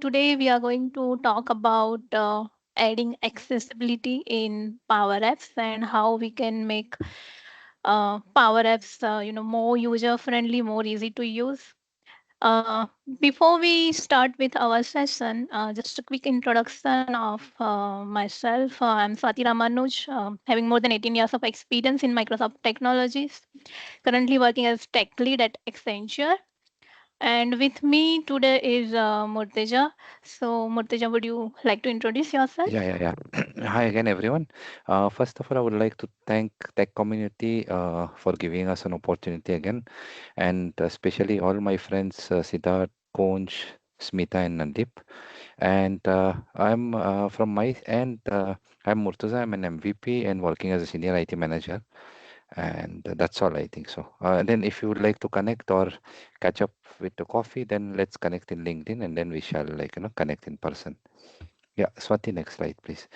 Today we are going to talk about adding accessibility in Power Apps and how we can make Power Apps, more user friendly, more easy to use. Uh, Before we start with our session, just a quick introduction of myself. I'm Swati Ramanuj, having more than 18 years of experience in Microsoft technologies, currently working as tech lead at Accenture. And with me today is Mourtaza. So, Mourtaza, would you like to introduce yourself? Yeah. Hi again, everyone. First of all, I would like to thank tech community for giving us an opportunity again, and especially all my friends, Siddharth, Konj, Smita, and Nandip. And I'm from my end, I'm Mourtaza. I'm an MVP and working as a senior IT manager. And that's all I think so. Then, if you would like to connect or catch up with the coffee, then let's connect in LinkedIn, and then we shall connect in person. Yeah, Swati, next slide, please.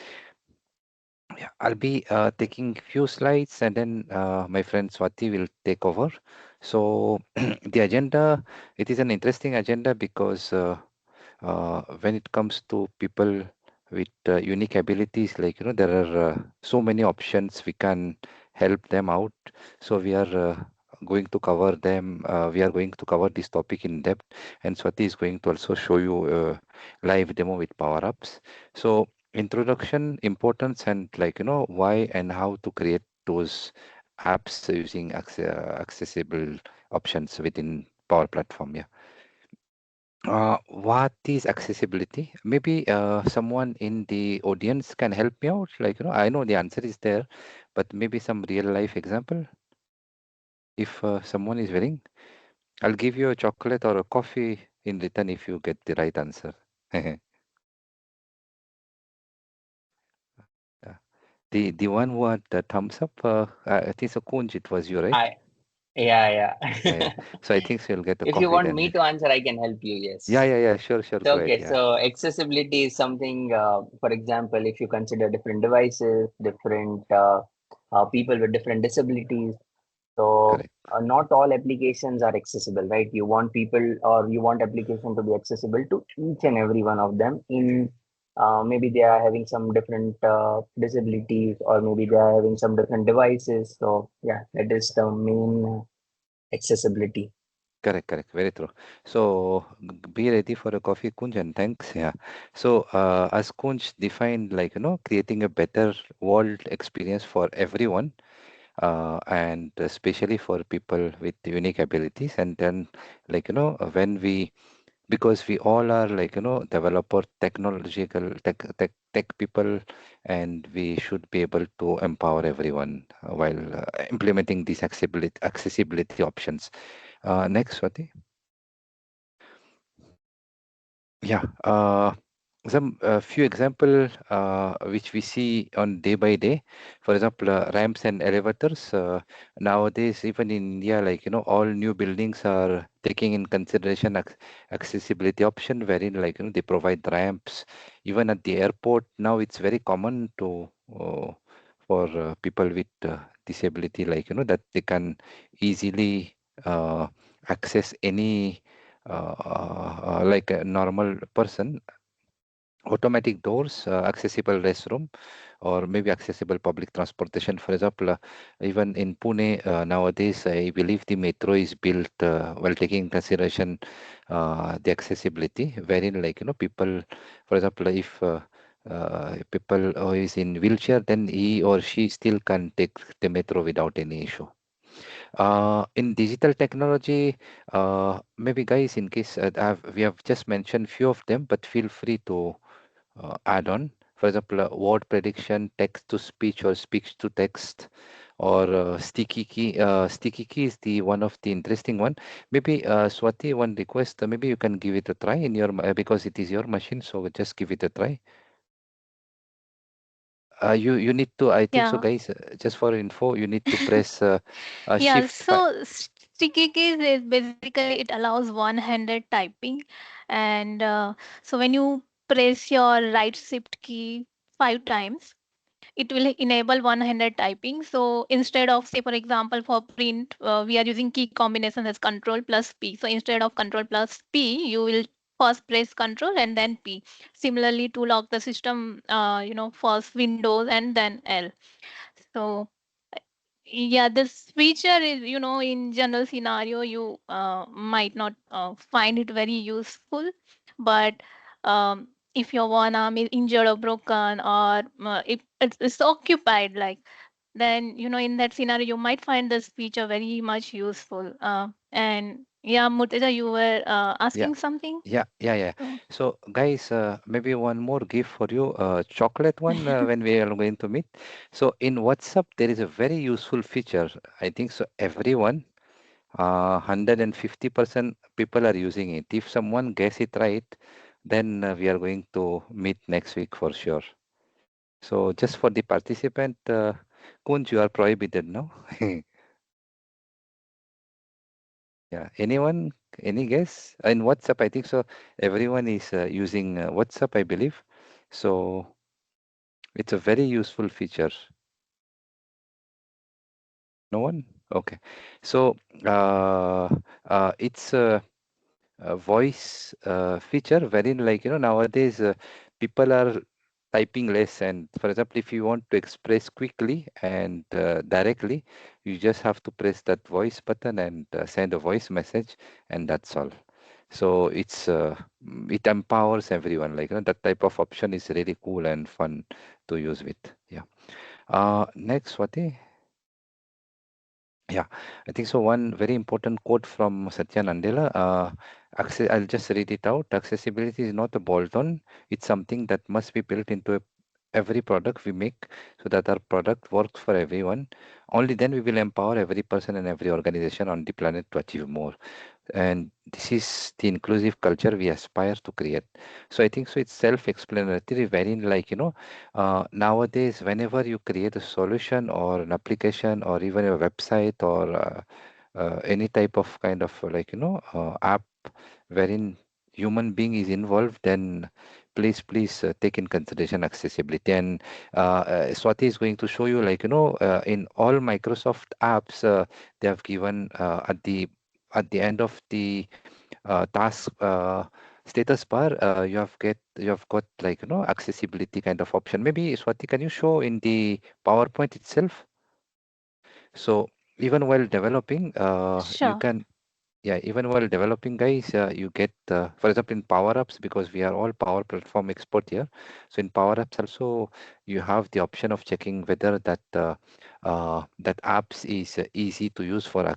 Yeah, I'll be taking few slides and then my friend Swati will take over. So the agenda, it is an interesting agenda because when it comes to people with unique abilities, there are so many options we can help them out. So we are going to cover them. We are going to cover this topic in depth, and Swati is going to also show you a live demo with power ups. So introduction, importance, and why and how to create those apps using accessible options within Power Platform. Yeah. What is accessibility? Maybe someone in the audience can help me out. I know the answer is there, but maybe some real life example. If someone is willing, I'll give you a chocolate or a coffee in return if you get the right answer. Yeah. The one who had the thumbs up, I think so, Kunj, it was you, right? I yeah. Yeah. So I think so you'll get a If you coffee want then. me Yeah. to answer, I can help you. Yeah, Yes. yeah, yeah. Sure. So Go ahead. okay. Yeah. So accessibility is something. For example, if you consider different devices, different people with different disabilities. So Correct. not all applications are accessible, right? You want people or you want application to be accessible to each and every one of them. In maybe they are having some different disabilities, or maybe they are having some different devices. So yeah, that is the main accessibility. Correct. Very true. So be ready for a coffee, Kunj, and thanks. Yeah. So as Kunj defined, creating a better world experience for everyone, and especially for people with unique abilities. And then, when we because we all are developer technological tech people, and we should be able to empower everyone while implementing these accessibility options. Next, Swati. Yeah, some few example which we see on day by day. For example, ramps and elevators. Nowadays, even in India, all new buildings are taking in consideration accessibility option, wherein they provide ramps. Even at the airport now, it's very common to for people with disability, that they can easily access any like a normal person. Automatic doors, accessible restroom, or maybe accessible public transportation. For example, even in Pune nowadays, I believe the metro is built while taking consideration the accessibility, wherein people, for example, if people who is in wheelchair, then he or she still can take the metro without any issue. In digital technology, maybe guys, in case we have just mentioned few of them, but feel free to add on. For example, word prediction, text to speech or speech to text, or sticky key. Sticky key is the one of the interesting one. Maybe Swati, one request. Maybe you can give it a try in your because it is your machine. So just give it a try. You need to. I think so, Yeah. guys. Just for info, you need to press Yeah. Shift 5. So, sticky keys is basically it allows one-handed typing. And so when you press your right shift key 5 times, it will enable one-handed typing. So instead of, say, for example, for print, we are using key combination as Control plus P. So instead of Control plus P, you will first press control and then P. Similarly, to lock the system, first Windows and then L. So yeah, this feature is, in general scenario, you might not find it very useful, but if your one arm is injured or broken, or if it's occupied, like, then, in that scenario, you might find this feature very much useful. And yeah, Murtaza, you were Yeah, asking something? yeah. So, So, guys, maybe one more gift for you, chocolate one when we are going to meet. So, in WhatsApp, there is a very useful feature. I think so. Everyone, 150% people are using it. If someone gets it right, then we are going to meet next week for sure. So, just for the participant, Kunj, you are prohibited now. Yeah. Anyone? Any guess? In WhatsApp, I think so. Everyone is using WhatsApp, I believe. So it's a very useful feature. No one? Okay. So uh, it's a voice feature wherein, like, nowadays people are typing less. And for example, if you want to express quickly and directly, you just have to press that voice button and send a voice message, and that's all. So it empowers everyone. Like, that type of option is really cool and fun to use with. Yeah. Next, Swati. Yeah, I think so. One very important quote from Satya Nadella. I'll just read it out. Accessibility is not a bolt-on. It's something that must be built into every product we make so that our product works for everyone. Only then we will empower every person and every organization on the planet to achieve more. And this is the inclusive culture we aspire to create. So I think so. It's self-explanatory, wherein, like, nowadays, whenever you create a solution or an application or even a website or any type of kind of app wherein human being is involved, then please take in consideration accessibility. And Swati is going to show you, like, in all Microsoft apps, they have given at the end of the task status bar, you have got, like, accessibility kind of option. Maybe Swati, can you show in the PowerPoint itself? So even while developing, you sure. can, yeah, even while developing, guys, you get, for example, in Power Apps, because we are all Power Platform expert here. So in Power Apps also, you have the option of checking whether that apps is easy to use for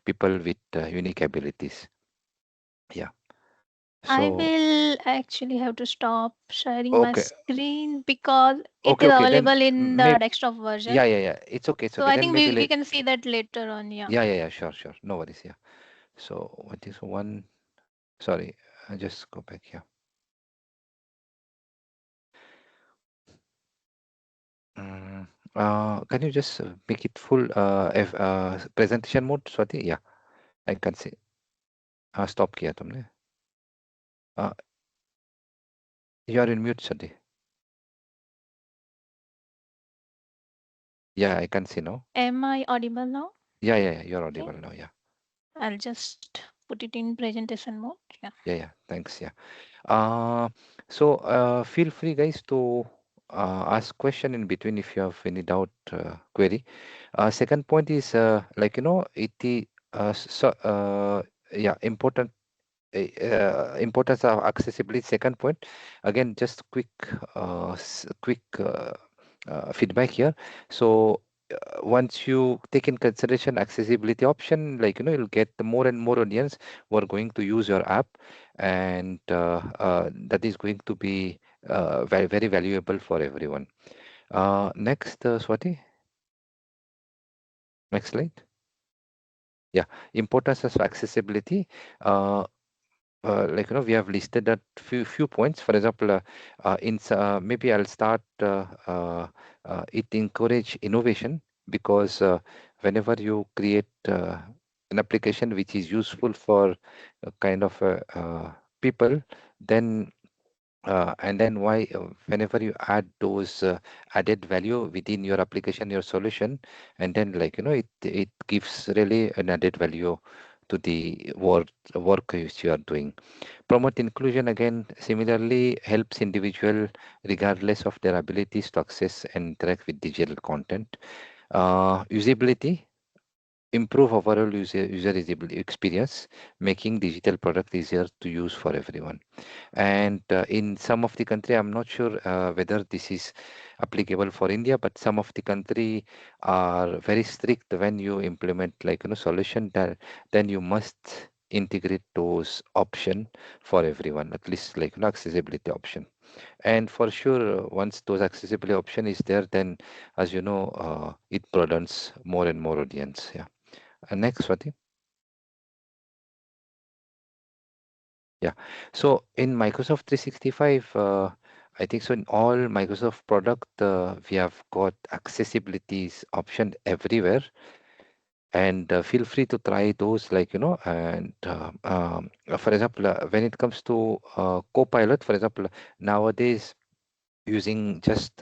people with unique abilities. Yeah. I So will actually have to stop sharing my okay, screen because it okay, is okay. Then available in the maybe, desktop version. yeah. It's okay, it's So okay. I Then think maybe we let, can see that later on. Yeah. yeah. Sure. No worries. Yeah. So what is one? Sorry, I just go back here. Mm, can you just make it full presentation mode, Swati? Yeah, I can see. Stop किया तुमने. Uh, you are in mute, Swati. Yeah, I can see now. Am I audible now? Yeah. You're Okay. audible now. Yeah, I'll just put it in presentation mode. Yeah. yeah. Thanks. Yeah. Uh, so feel free, guys, to ask question in between if you have any doubt, query. Second point is, like, yeah, importance of accessibility. Second point, again, just quick feedback here. So once you take in consideration accessibility option, like, you'll get the more and more audience who are going to use your app, and that is going to be very valuable for everyone. Next, Swati, next slide. Yeah, importance of accessibility. Uh, like, we have listed that few points. For example, maybe I'll start, it encourage innovation, because whenever you create an application which is useful for kind of people, then and then whenever you add those added value within your application, your solution, and then, like, it gives really an added value to the work which you are doing. Promote inclusion again, similarly helps individual regardless of their abilities to access and interact with digital content. Usability, improve overall user experience, making digital product easier to use for everyone. And in some of the country, I'm not sure whether this is applicable for India, but some of the country are very strict when you implement like solution that then you must integrate those option for everyone, at least like accessibility option. And for sure, once those accessibility option is there, then as you know, it broadens more and more audience. Yeah. Next, Swati. Yeah. So in Microsoft 365, I think so in all Microsoft product, we have got accessibilities option everywhere. And feel free to try those like, and for example, when it comes to Copilot, for example, nowadays using just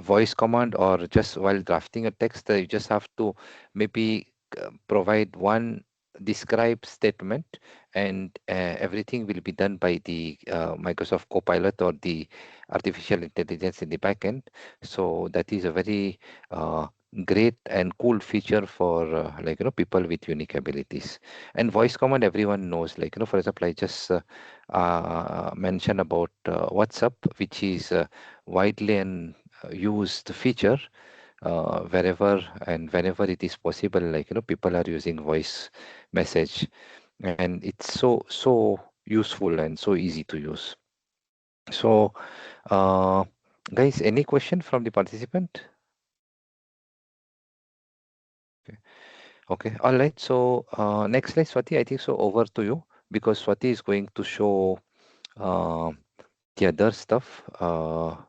voice command or just while drafting a text, you just have to maybe provide one describe statement and everything will be done by the Microsoft Copilot or the artificial intelligence in the backend. So that is a very great and cool feature for like people with unique abilities. And voice command everyone knows, like for example, I just mention about WhatsApp, which is widely and used feature wherever and whenever it is possible. Like people are using voice message, and it's so useful and so easy to use. So, uh, guys, any question from the participant? Okay, okay, all right. So, next slide, Swati. I think so. Over to you because Swati is going to show. Uh, the other stuff. Swati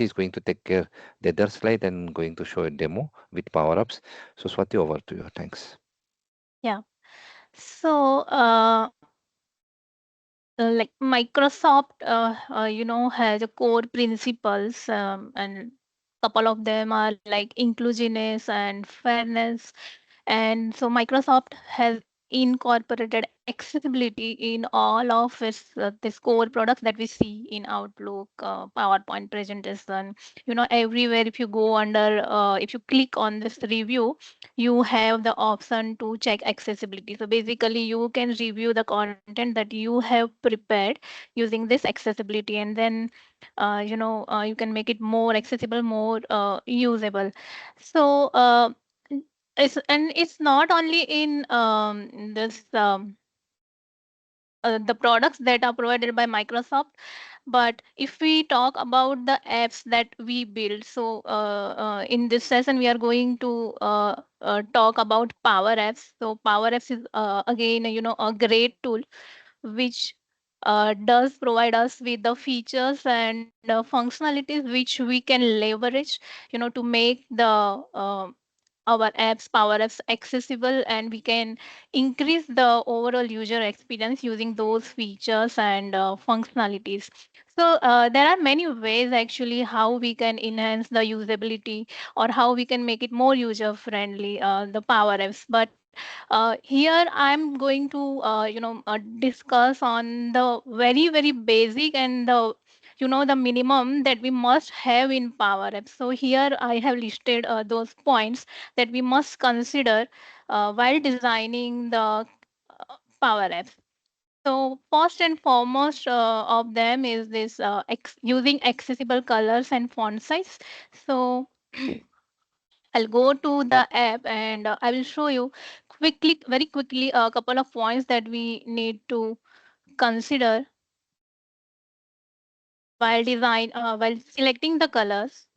is going to take care the other slide and going to show a demo with power ups. So Swati, over to you. Thanks. Yeah. So, like Microsoft, has a core principles, and couple of them are like inclusiveness and fairness. And so Microsoft has incorporated accessibility in all of its core products that we see in Outlook, PowerPoint presentation. Everywhere if you go under, if you click on this review, you have the option to check accessibility. So basically, you can review the content that you have prepared using this accessibility, and then you can make it more accessible, more usable. So it's not only in this the products that are provided by Microsoft, but if we talk about the apps that we build, so in this session we are going to talk about Power Apps. So Power Apps is again a great tool which does provide us with the features and functionalities which we can leverage to make the our apps, Power Apps, accessible, and we can increase the overall user experience using those features and functionalities. So there are many ways actually how we can enhance the usability or how we can make it more user friendly, the Power Apps. But here I'm going to discuss on the very basic and the the minimum that we must have in Power Apps. So here I have listed those points that we must consider while designing the Power Apps. So first and foremost of them is this using accessible colors and font size. So I'll go to the app and I will show you very quickly, a couple of points that we need to consider while selecting the colors.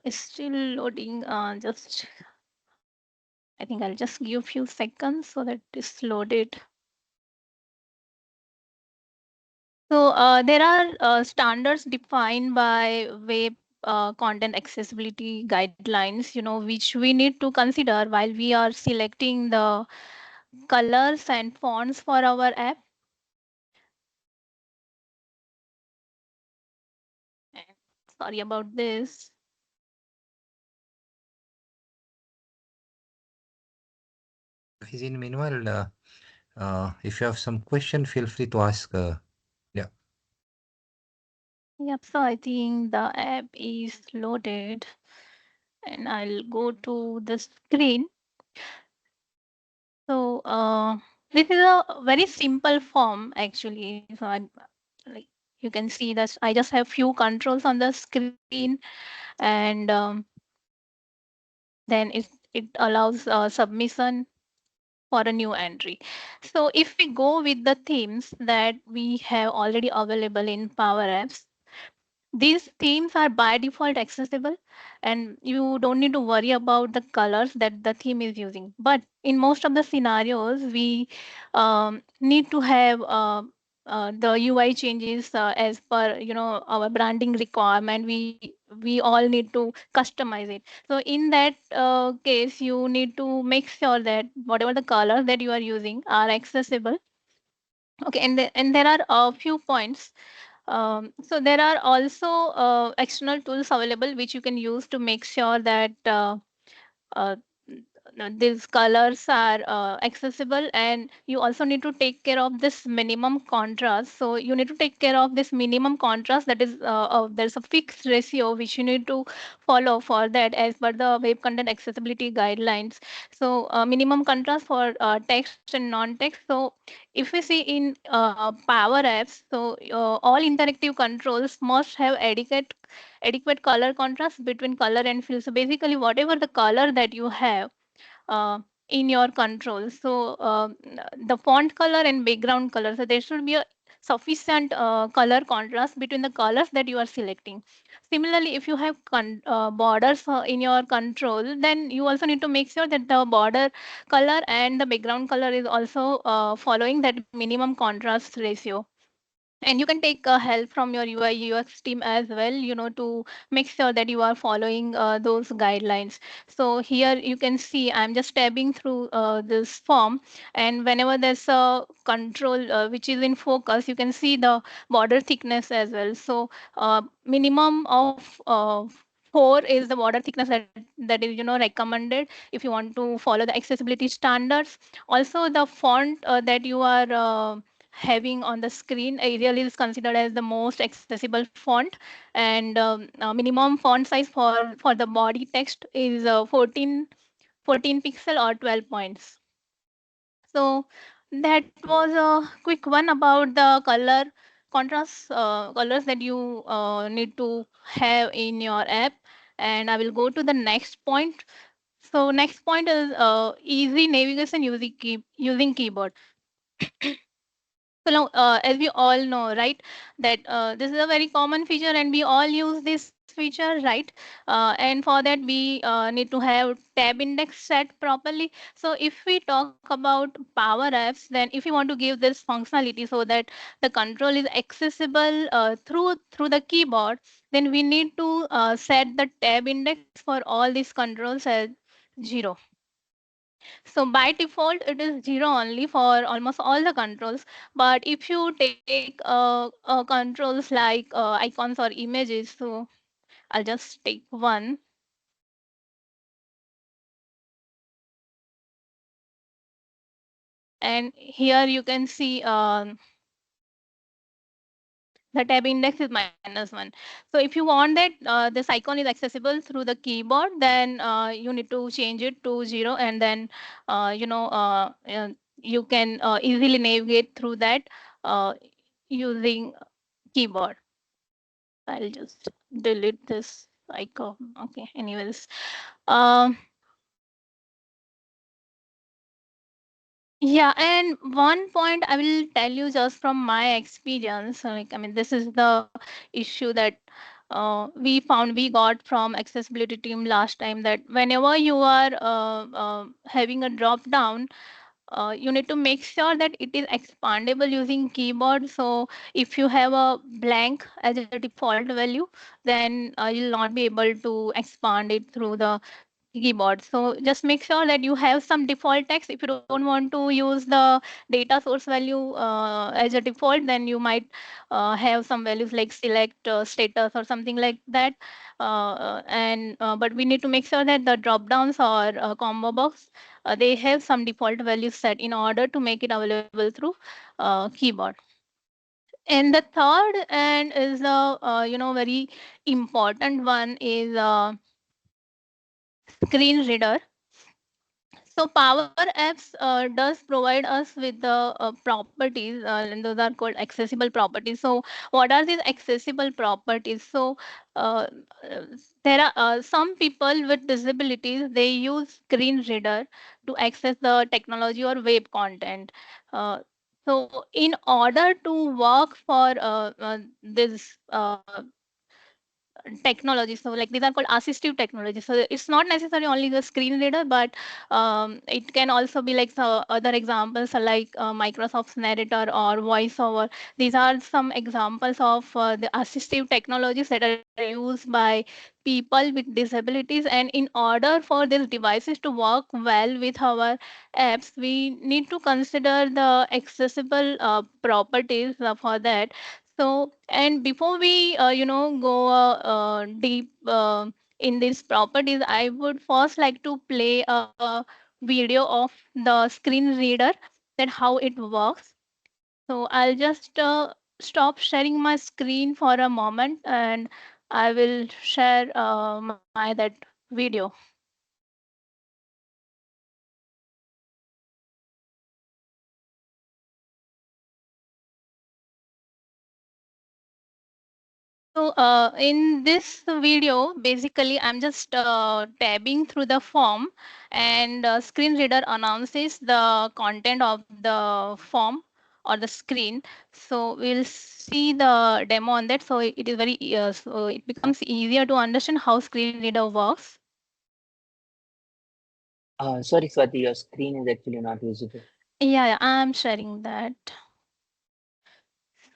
It's still loading. Just I think I'll just give a few seconds so that it's loaded. So there are standards defined by web content accessibility guidelines, which we need to consider while we are selecting the colors and fonts for our app. Sorry about this. Fizin, meanwhile, if you have some question, feel free to ask. Yeah. Yep, so I think the app is loaded and I'll go to the screen. So this is a very simple form actually. So like you can see that I just have few controls on the screen, and then it allows submission for a new entry. So if we go with the themes that we have already available in Power Apps, these themes are by default accessible and you don't need to worry about the colors that the theme is using. But in most of the scenarios, we need to have the UI changes as per our branding requirement. We all need to customize it. So in that case, you need to make sure that whatever the colors that you are using are accessible. Okay, and there are a few points. So there are also external tools available which you can use to make sure that uh, these colors are accessible, and you also need to take care of this minimum contrast. So you need to take care of this minimum contrast, that is there's a fixed ratio which you need to follow for that as per the web content accessibility guidelines. So minimum contrast for text and non-text. So if we see in power apps, so all interactive controls must have adequate color contrast between color and fill. So basically whatever the color that you have uh, in your control. So the font color and background color. So there should be a sufficient color contrast between the colors that you are selecting. Similarly, if you have borders in your control, then you also need to make sure that the border color and the background color is also following that minimum contrast ratio. And you can take help from your UI UX team as well, to make sure that you are following those guidelines. So here you can see I'm just tabbing through this form, and whenever there's a control which is in focus, you can see the border thickness as well. So minimum of 4 is the border thickness that is recommended if you want to follow the accessibility standards. Also the font that you are having on the screen, Arial is considered as the most accessible font, and minimum font size for the body text is 14 pixel or 12 points. So that was a quick one about the contrast colors that you need to have in your app. And I will go to the next point. So next point is easy navigation using keyboard. So now, as we all know, right, that this is a very common feature, and we all use this feature, right? And for that, we need to have tab index set properly. So if we talk about Power Apps, then if you want to give this functionality so that the control is accessible through the keyboard, then we need to set the tab index for all these controls as 0. So by default, it is 0 only for almost all the controls. But if you take controls like icons or images, so I'll just take one. And here you can see the tab index is -1. So if you want that this icon is accessible through the keyboard, then you need to change it to 0, and then you can easily navigate through that using keyboard. I'll just delete this icon. Okay, anyways. Um, yeah, and one point I will tell you just from my experience. Like, I mean, this is the issue that we got from accessibility team last time, that whenever you are having a drop down, you need to make sure that it is expandable using keyboard. So if you have a blank as a default value, then you'll not be able to expand it through the keyboard. So just make sure that you have some default text. If you don't want to use the data source value as a default, then you might have some values like select status or something like that. And But we need to make sure that the drop downs or combo box, they have some default values set in order to make it available through keyboard. And the third and is the very important one is screen reader. So Power Apps does provide us with the properties, and those are called accessible properties. So what are these accessible properties? So uh, uh, there are some people with disabilities. They use screen reader to access the technology or web content. Uh, so in order to work for this technology, so like these are called assistive technology, so it's not necessarily only the screen reader, but it can also be like other examples are like Microsoft's narrator or voiceover. These are some examples of the assistive technologies that are used by people with disabilities, and in order for these devices to work well with our apps, we need to consider the accessible properties for that. So, and before we, go deep in these properties, I would first like to play a video of the screen reader, that how it works. So I'll just stop sharing my screen for a moment, and I will share my that video. So in this video, basically, I'm just tabbing through the form, and screen reader announces the content of the form or the screen. So we'll see the demo on that. So it is very so it becomes easier to understand how screen reader works. Sorry, Swati, your screen is actually not visible. Yeah, yeah, I'm sharing that.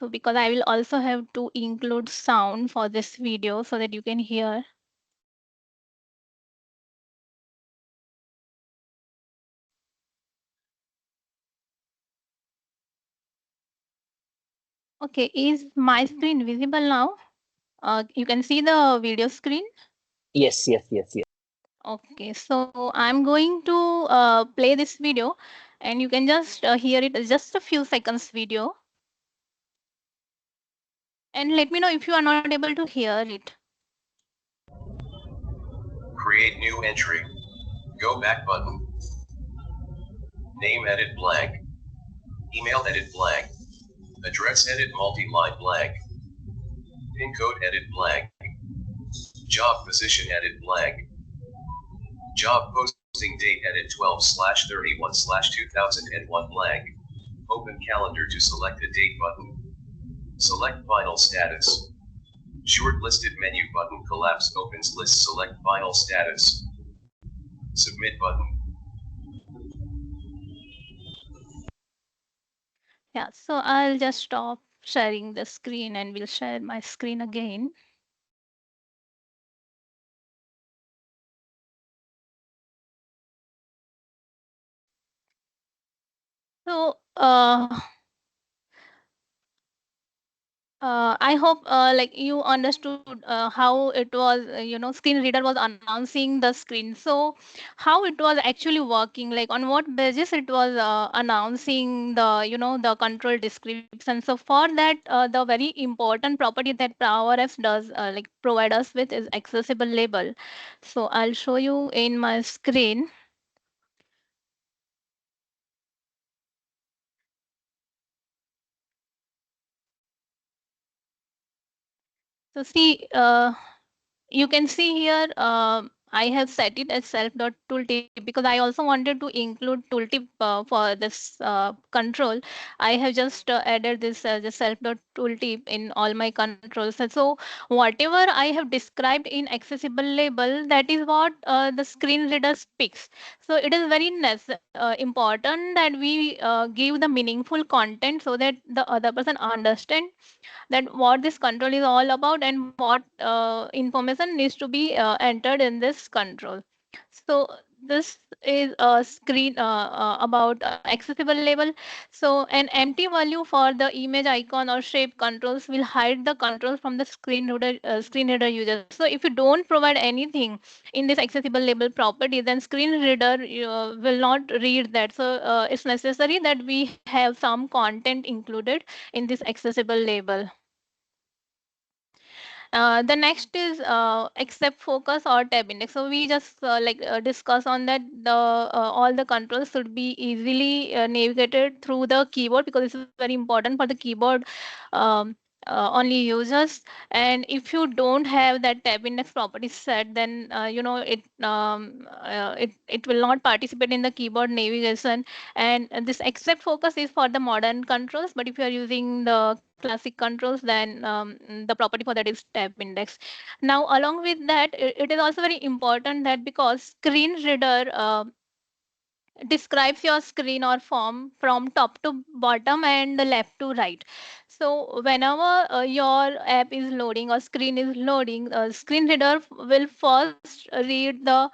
So because I will also have to include sound for this video so that you can hear. Okay, is my screen visible now? You can see the video screen. Yes, yes, yes, yes. Okay, so I'm going to play this video, and you can just hear it. It's just a few seconds video, and let me know if you are not able to hear it. Create new entry. Go back button. Name edit blank. Email edit blank. Address edit multi-line blank. Pin code edit blank. Job position edit blank. Job posting date edit 12/31/2001 blank. Open calendar to select a date button. Select final status. Shortlisted menu button collapse opens list select final status. Submit button. Yeah, so I'll just stop sharing the screen and we'll share my screen again. So I hope like you understood how it was, screen reader was announcing the screen. So how it was actually working, like on what basis it was announcing the, the control description. So for that, the very important property that PowerF does like provide us with is accessible label. So I'll show you in my screen. So see, you can see here, I have set it as self.tooltip because I also wanted to include tooltip for this control. I have just added this as a self.tooltip in all my controls. And so whatever I have described in accessible label, that is what the screen reader speaks. So it is very important that we give the meaningful content so that the other person understand that what this control is all about and what information needs to be entered in this control. So this is a screen about accessible label. So an empty value for the image icon or shape controls will hide the controls from the screen reader user. So if you don't provide anything in this accessible label property, then screen reader will not read that. So it's necessary that we have some content included in this accessible label. The next is accept focus or tab index. So we just discuss on that the all the controls should be easily navigated through the keyboard, because it's very important for the keyboard um, only users. And if you don't have that tab index property set, then it will not participate in the keyboard navigation. And this accept focus is for the modern controls, but if you are using the classic controls, then the property for that is tab index. Now along with that, it is also very important that because screen reader describes your screen or form from top to bottom and the left to right. So whenever your app is loading or screen is loading, screen reader will first read the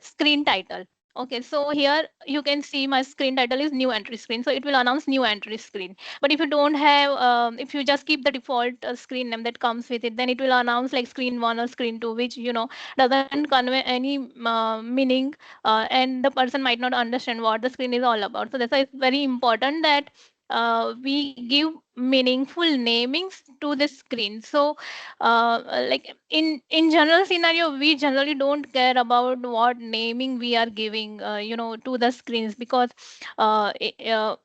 screen title. Okay, so here you can see my screen title is new entry screen, so it will announce new entry screen. But if you don't have if you just keep the default screen name that comes with it, then it will announce like screen 1 or screen 2, which doesn't convey any meaning, and the person might not understand what the screen is all about. So that's why it's very important that we give meaningful namings to the screen. So like in general scenario, we generally don't care about what naming we are giving to the screens, because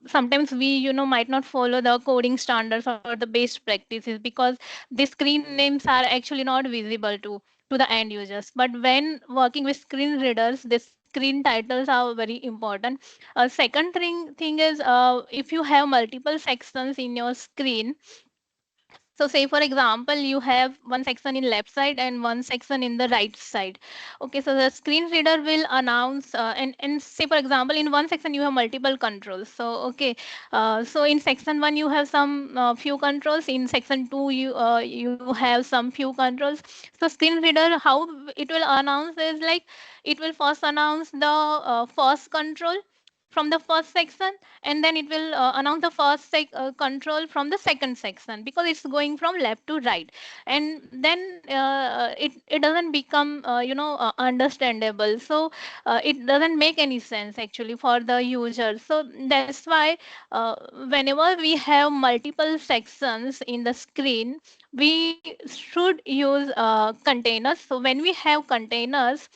sometimes we might not follow the coding standards or the best practices, because the screen names are actually not visible to the end users. But when working with screen readers, the screen titles are very important. Second thing is, if you have multiple sections in your screen. So say for example, you have one section in left side and one section in the right side. Okay, so the screen reader will announce and say for example, in one section you have multiple controls. So okay, so in section 1 you have some few controls, in section 2 you have some few controls. So screen reader, how it will announce is like, it will first announce the first control from the first section, and then it will announce the first control from the second section, because it's going from left to right. And then it doesn't become understandable. So it doesn't make any sense actually for the user. So that's why whenever we have multiple sections in the screen, we should use containers. So when we have containers,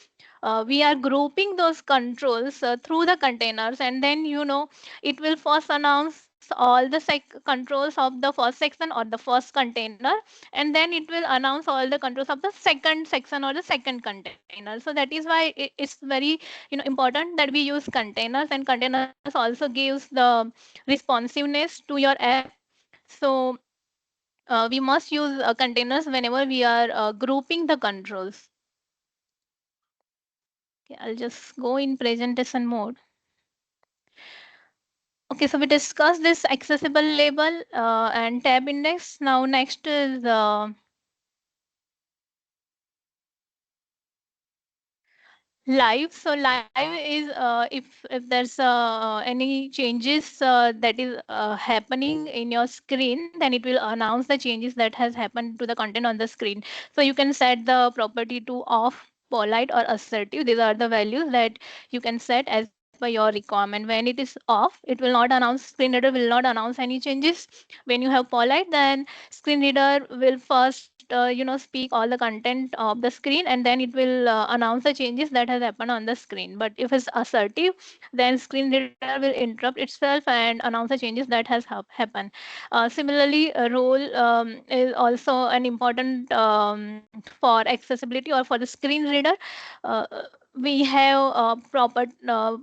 we are grouping those controls through the containers, and then it will first announce all the controls of the first section or the first container, and then it will announce all the controls of the second section or the second container. So that is why it's very important that we use containers, and containers also gives the responsiveness to your app. So we must use containers whenever we are grouping the controls. Okay, I'll just go in presentation mode. Okay, so we discussed this accessible label and tab index. Now next is live. So live is if there's any changes that is happening in your screen, then it will announce the changes that has happened to the content on the screen. So you can set the property to off, polite or assertive. These are the values that you can set as per your requirement. When it is off, it will not announce, screen reader will not announce any changes. When you have polite, then screen reader will first speak all the content of the screen, and then it will announce the changes that has happened on the screen. But if it's assertive, then screen reader will interrupt itself and announce the changes that has happened. Similarly, a role is also an important for accessibility or for the screen reader. uh, we have proper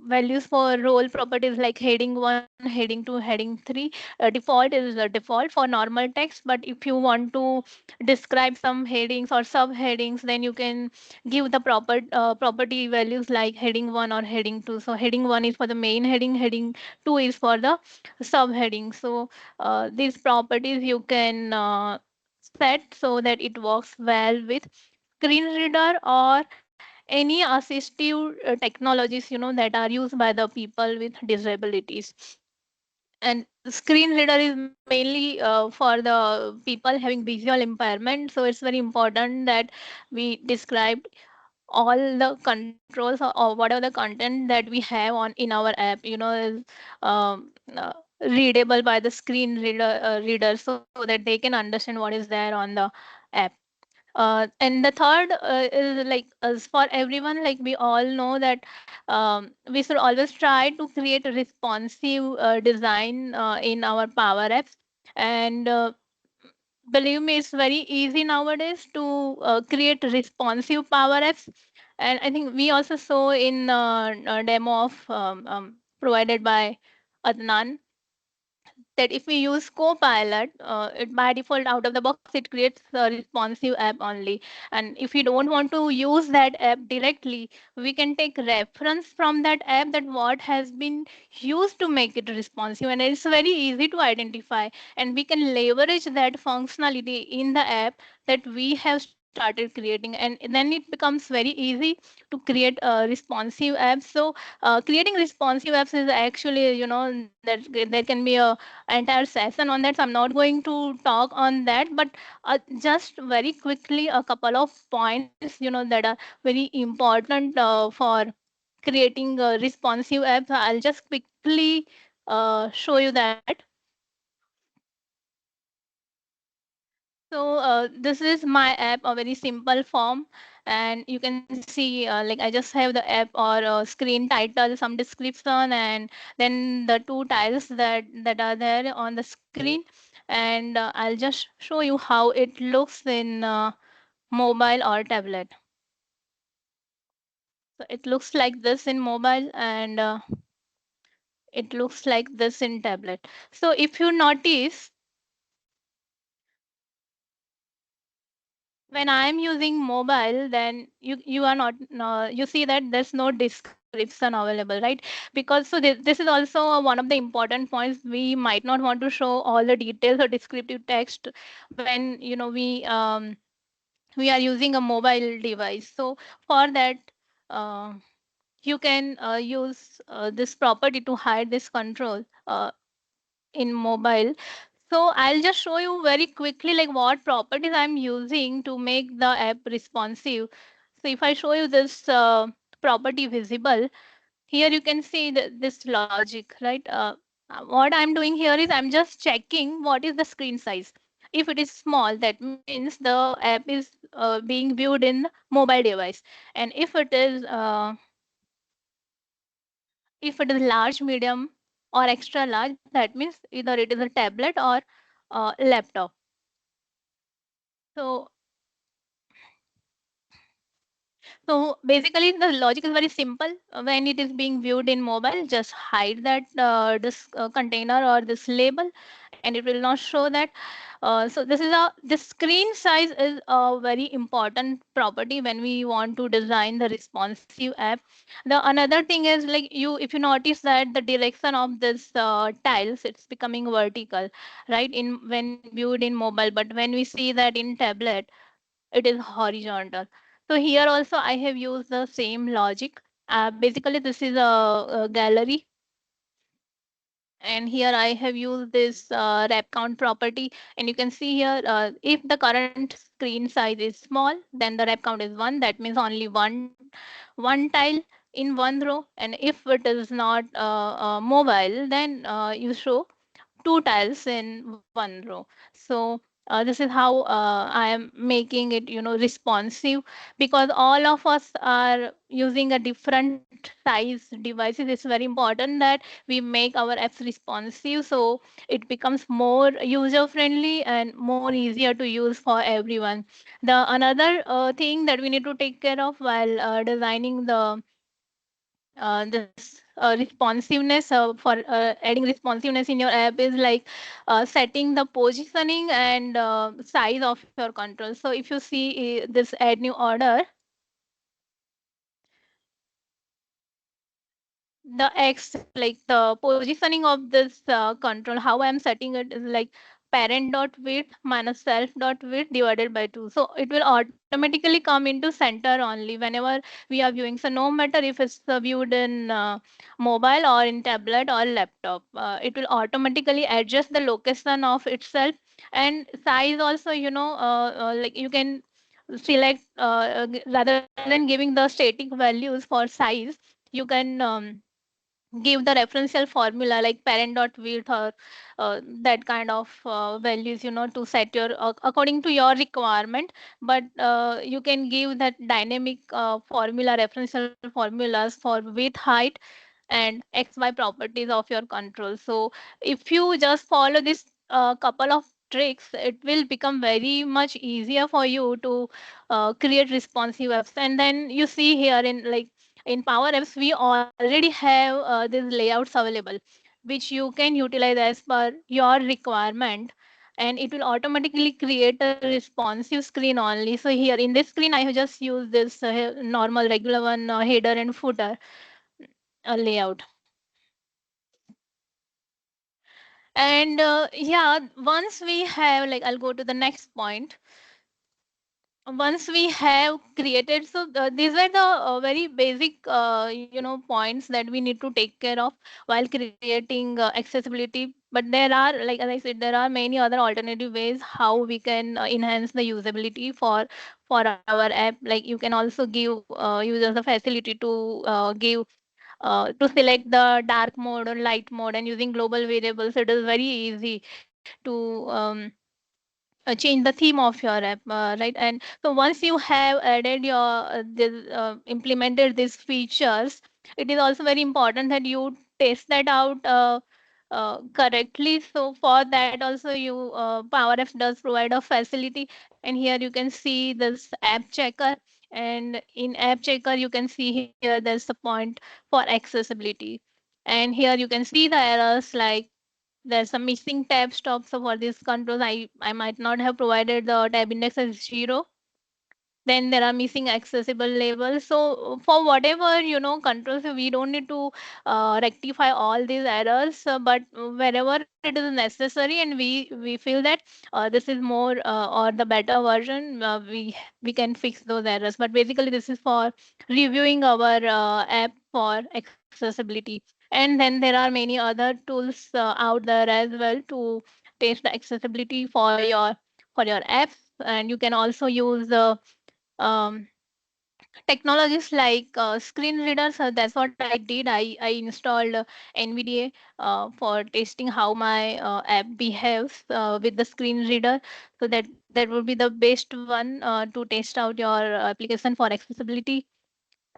values for role properties like heading 1, heading 2, heading 3. Default is default for normal text, but if you want to describe some headings or subheadings, then you can give the proper property values like heading 1 or heading 2. So heading 1 is for the main heading, heading 2 is for the subheading. So these properties you can set so that it works well with screen reader or any assistive technologies, that are used by the people with disabilities. And the screen reader is mainly for the people having visual impairment, so it's very important that we described all the controls, or whatever the content that we have on in our app, is readable by the screen reader, so that they can understand what is there on the app. And the third is like, as for everyone, like we all know that we should always try to create a responsive design in our power apps. And believe me, it's very easy nowadays to create responsive power apps. And I think we also saw in a demo of provided by Adnan, that if we use Copilot, it by default out of the box it creates a responsive app only. And if we don't want to use that app directly, we can take reference from that app, that what has been used to make it responsive, and it's very easy to identify. And we can leverage that functionality in the app that we have started creating, and then it becomes very easy to create a responsive app. So creating responsive apps is actually, that there can be a entire session on that, so I'm not going to talk on that. But just very quickly, a couple of points, that are very important for creating responsive apps. I'll just quickly show you that. So this is my app, a very simple form, and you can see like I just have the app or screen title, some description, and then the two tiles that are there on the screen. And I'll just show you how it looks in mobile or tablet. So it looks like this in mobile, and it looks like this in tablet. So if you notice, when I'm using mobile, then you are not you see that there's no description available, right? Because so this is also one of the important points. We might not want to show all the details or descriptive text when we are using a mobile device. So for that, uh, you can use this property to hide this control in mobile. So I'll just show you very quickly like what properties I'm using to make the app responsive. So if I show you this property visible, here you can see this logic, right? What I'm doing here is I'm just checking what is the screen size. If it is small, that means the app is being viewed in mobile device. And if it is large, medium, or extra large, that means either it is a tablet or laptop. So So basically, the logic is very simple. When it is being viewed in mobile, just hide that this container or this label, and it will not show that. So this screen size is a very important property when we want to design the responsive app. The another thing is like if you notice that the direction of this tiles, it's becoming vertical, right? In when viewed in mobile, but when we see that in tablet, it is horizontal. So here also I have used the same logic. Basically, this is a gallery, and here I have used this rep count property, and you can see here if the current screen size is small, then the rep count is 1. That means only one tile in one row, and if it is not mobile, then you show two tiles in one row. So this is how I am making it responsive, because all of us are using a different size devices. It's very important that we make our apps responsive, so it becomes more user friendly and more easier to use for everyone. The another thing that we need to take care of while designing this responsiveness for adding responsiveness in your app is like setting the positioning and size of your control. So if you see this add new order, the x like the positioning of this control, how I'm setting it is like parent dot width minus self dot width divided by 2. So it will automatically come into center only whenever we are viewing. So no matter if it's viewed in mobile or in tablet or laptop, it will automatically adjust the location of itself. And size also, like you can select, rather than giving the static values for size, you can give the referential formula like parent dot width or that kind of values, to set your according to your requirement. But you can give that dynamic formula, referential formulas for width, height, and xy properties of your control. So if you just follow this couple of tricks, it will become very much easier for you to create responsive apps. And then you see here in, like, in Power Apps, we already have these layouts available, which you can utilize as per your requirement, and it will automatically create a responsive screen only. So here in this screen, I have just used this normal regular one, header and footer layout. And yeah, once we have, like, I'll go to the next point. Once we have created, so these were the very basic points that we need to take care of while creating accessibility. But there are, like, as I said, there are many other alternative ways how we can enhance the usability for our app. Like, you can also give users the facility to select the dark mode or light mode, and using global variables, it is very easy to change the theme of your app, right? And so once you have added your implemented these features, it is also very important that you test that out correctly. So for that also, you Power Apps does provide a facility, and here you can see this app checker. And in app checker, you can see here there's a point for accessibility, and here you can see the errors like there's some missing tab stops. So for these controls, I might not have provided the tab index as 0. Then there are missing accessible labels. So for whatever controls, we don't need to rectify all these errors, but wherever it is necessary and we feel that this is more or the better version, we can fix those errors. But basically this is for reviewing our app for accessibility. And then there are many other tools out there as well to test the accessibility for your apps. And you can also use um, technologies like screen readers. That's what I did. I installed NVDA for testing how my app behaves with the screen reader. So that would be the best one to test out your application for accessibility.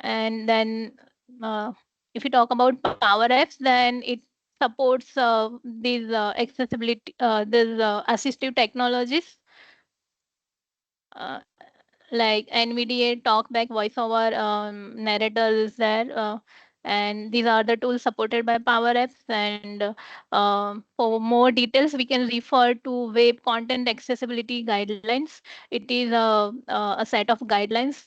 And then uh, if you talk about Power Apps, then it supports these accessibility, these assistive technologies. Uh, like NVDA, Talkback, VoiceOver, Narrator is there. And these are the tools supported by Power Apps. And for more details, we can refer to Web Content Accessibility Guidelines. It is a set of guidelines,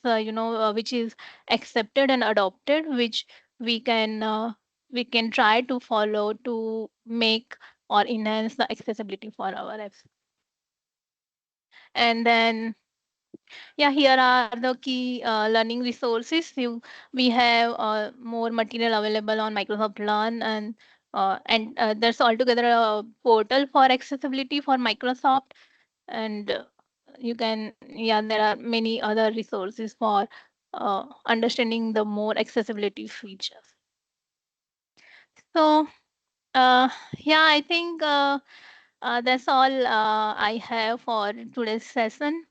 which is accepted and adopted, which we can uh, we can try to follow to make or enhance the accessibility for our apps. And then, yeah, here are the key learning resources. We have more material available on Microsoft Learn, and there's altogether a portal for accessibility for Microsoft. And you can, yeah, there are many other resources for understanding the more accessibility features. So yeah, I think that's all I have for today's session.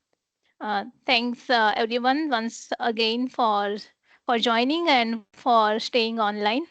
Thanks everyone once again for joining and for staying online.